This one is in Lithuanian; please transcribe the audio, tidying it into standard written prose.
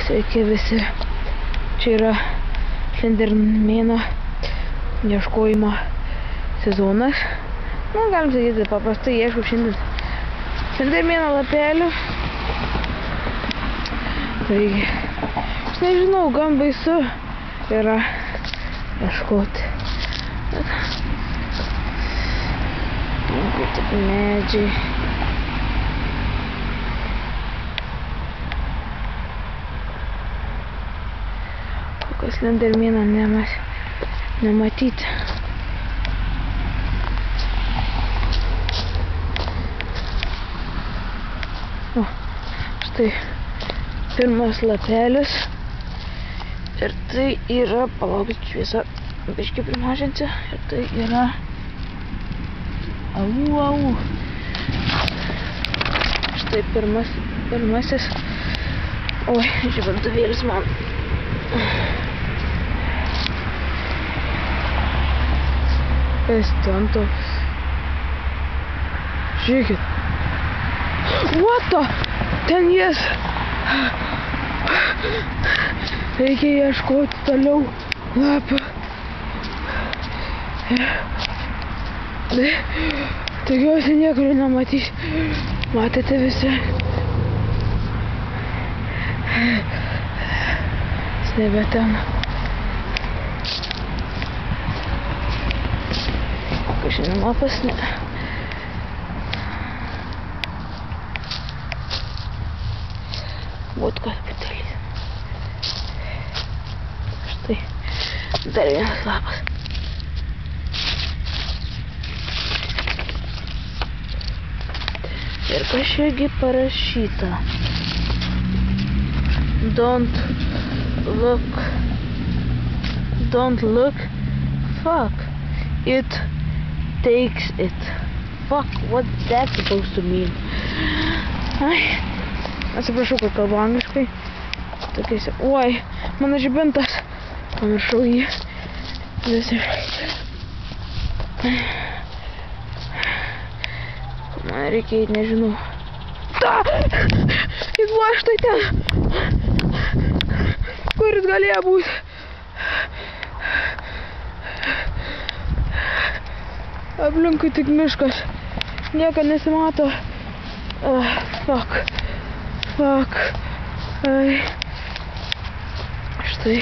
Sveiki visi. Čia yra slendermeno ieškojimo sezonas. Nu, galim sakyti, paprastai ieškau šiandien slendermeno lapelių. Taigi, aš nežinau, gan baisu yra ieškoti. Tik medžiai. Kokios slendermeną nematyti. O, štai pirmas lapelis. Ir tai yra, palaukit, šviesą biškį primažinti. Ir tai yra au. Štai pirmasis. Oi, žibintuvėlis man. Kas ten to? Žiūrėkit. What the? Ten jis. Reikia ieškoti toliau lapą. Tikiuosi niekur nematys. Matėte visi? Jis nebe ten. Kažin lapas ne. Vodkos butelis. Štai dar vienas lapas. Ir kažkiagi parašyta. Don't look. Fuck. It takes it. Fuck, what's that supposed to mean? Ai, atsiprašau, kad kalbu angliškai. Tokiais, oi, mano žibintas. Pamiršau jį. Visiškai. Man reikia eiti, nežinau. Jis buvo štai ten. Kur jis galėjo būti? Aplinkui tik miškas. Nieko nesimato. Fuck. Ai. Štai.